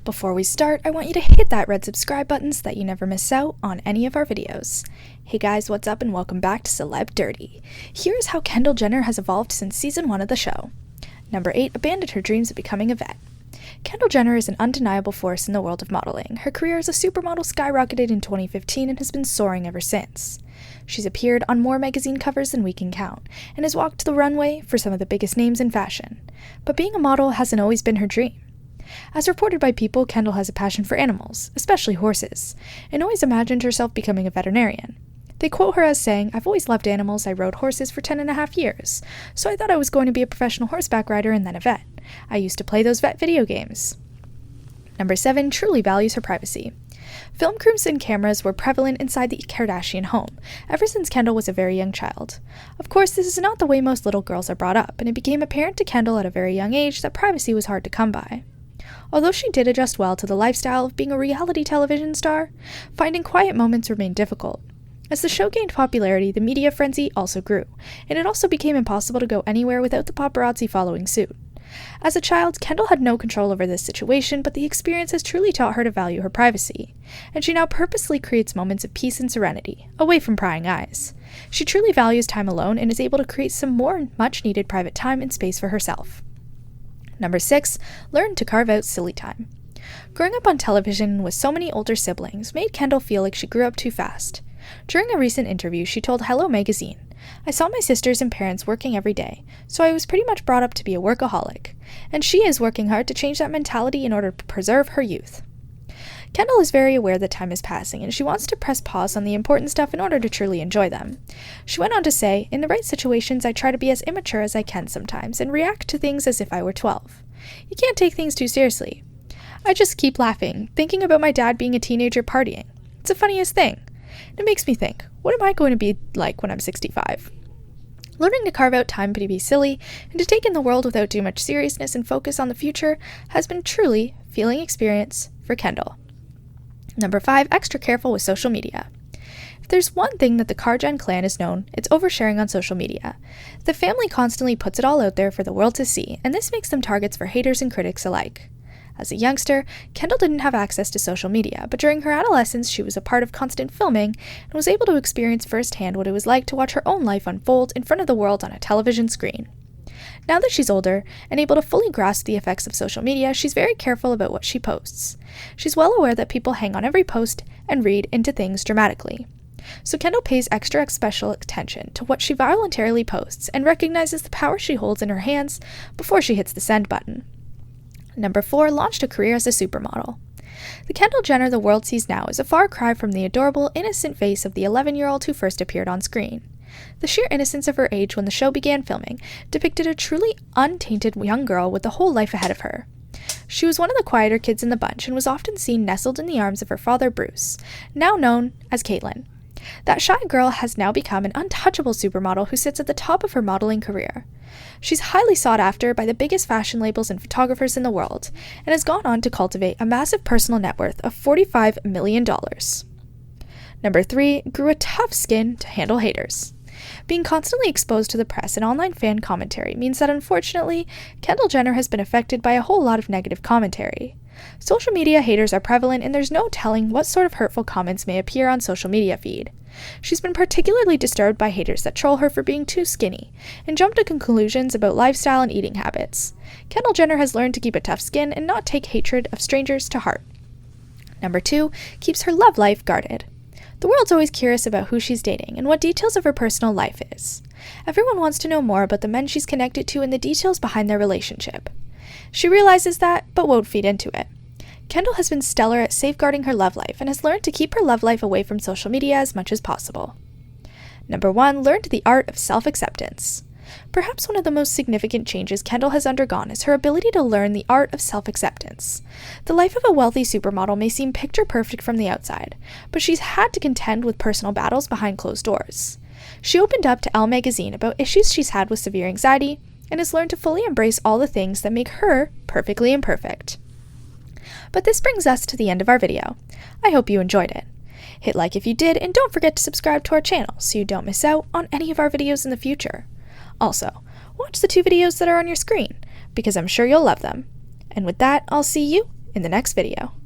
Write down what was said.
Before we start, I want you to hit that red subscribe button so that you never miss out on any of our videos. Hey guys, what's up and welcome back to Celeb Dirty. Here's how Kendall Jenner has evolved since season 1 of the show. Number 8, abandoned her dreams of becoming a vet. Kendall Jenner is an undeniable force in the world of modeling. Her career as a supermodel skyrocketed in 2015 and has been soaring ever since. She's appeared on more magazine covers than we can count, and has walked the runway for some of the biggest names in fashion. But being a model hasn't always been her dream. As reported by People, Kendall has a passion for animals, especially horses, and always imagined herself becoming a veterinarian. They quote her as saying, "I've always loved animals. I rode horses for 10.5 years, so I thought I was going to be a professional horseback rider and then a vet. I used to play those vet video games." Number 7, truly values her privacy. Film crews and cameras were prevalent inside the Kardashian home, ever since Kendall was a very young child. Of course, this is not the way most little girls are brought up, and it became apparent to Kendall at a very young age that privacy was hard to come by. Although she did adjust well to the lifestyle of being a reality television star, finding quiet moments remained difficult. As the show gained popularity, the media frenzy also grew, and it also became impossible to go anywhere without the paparazzi following suit. As a child, Kendall had no control over this situation, but the experience has truly taught her to value her privacy, and she now purposely creates moments of peace and serenity, away from prying eyes. She truly values time alone and is able to create some more much-needed private time and space for herself. Number 6, learn to carve out silly time. Growing up on television with so many older siblings made Kendall feel like she grew up too fast. During a recent interview, she told Hello Magazine, "I saw my sisters and parents working every day, so I was pretty much brought up to be a workaholic, and she is working hard to change that mentality in order to preserve her youth." Kendall is very aware that time is passing, and she wants to press pause on the important stuff in order to truly enjoy them. She went on to say, "In the right situations, I try to be as immature as I can sometimes, and react to things as if I were 12. You can't take things too seriously. I just keep laughing, thinking about my dad being a teenager partying. It's the funniest thing. It makes me think, what am I going to be like when I'm 65? Learning to carve out time to be silly, and to take in the world without too much seriousness and focus on the future has been truly a feeling experience for Kendall. Number 5, extra careful with social media. If there's one thing that the Kardashian clan is known, it's oversharing on social media. The family constantly puts it all out there for the world to see, and this makes them targets for haters and critics alike. As a youngster, Kendall didn't have access to social media, but during her adolescence she was a part of constant filming and was able to experience firsthand what it was like to watch her own life unfold in front of the world on a television screen. Now that she's older and able to fully grasp the effects of social media, she's very careful about what she posts. She's well aware that people hang on every post and read into things dramatically. So Kendall pays extra special attention to what she voluntarily posts and recognizes the power she holds in her hands before she hits the send button. Number 4, launched a career as a supermodel. The Kendall Jenner the world sees now is a far cry from the adorable, innocent face of the 11-year-old who first appeared on screen. The sheer innocence of her age when the show began filming depicted a truly untainted young girl with a whole life ahead of her. She was one of the quieter kids in the bunch and was often seen nestled in the arms of her father Bruce, now known as Caitlyn. That shy girl has now become an untouchable supermodel who sits at the top of her modeling career. She's highly sought after by the biggest fashion labels and photographers in the world, and has gone on to cultivate a massive personal net worth of $45 million. Number 3, grew a tough skin to handle haters. Being constantly exposed to the press and online fan commentary means that unfortunately, Kendall Jenner has been affected by a whole lot of negative commentary. Social media haters are prevalent, and there's no telling what sort of hurtful comments may appear on social media feed. She's been particularly disturbed by haters that troll her for being too skinny, and jump to conclusions about lifestyle and eating habits. Kendall Jenner has learned to keep a tough skin and not take hatred of strangers to heart. Number 2, keeps her love life guarded. The world's always curious about who she's dating and what details of her personal life is. Everyone wants to know more about the men she's connected to and the details behind their relationship. She realizes that, but won't feed into it. Kendall has been stellar at safeguarding her love life and has learned to keep her love life away from social media as much as possible. Number 1, learned the art of self-acceptance. Perhaps one of the most significant changes Kendall has undergone is her ability to learn the art of self-acceptance. The life of a wealthy supermodel may seem picture-perfect from the outside, but she's had to contend with personal battles behind closed doors. She opened up to Elle magazine about issues she's had with severe anxiety, and has learned to fully embrace all the things that make her perfectly imperfect. But this brings us to the end of our video. I hope you enjoyed it. Hit like if you did, and don't forget to subscribe to our channel so you don't miss out on any of our videos in the future. Also, watch the 2 videos that are on your screen, because I'm sure you'll love them. And with that, I'll see you in the next video.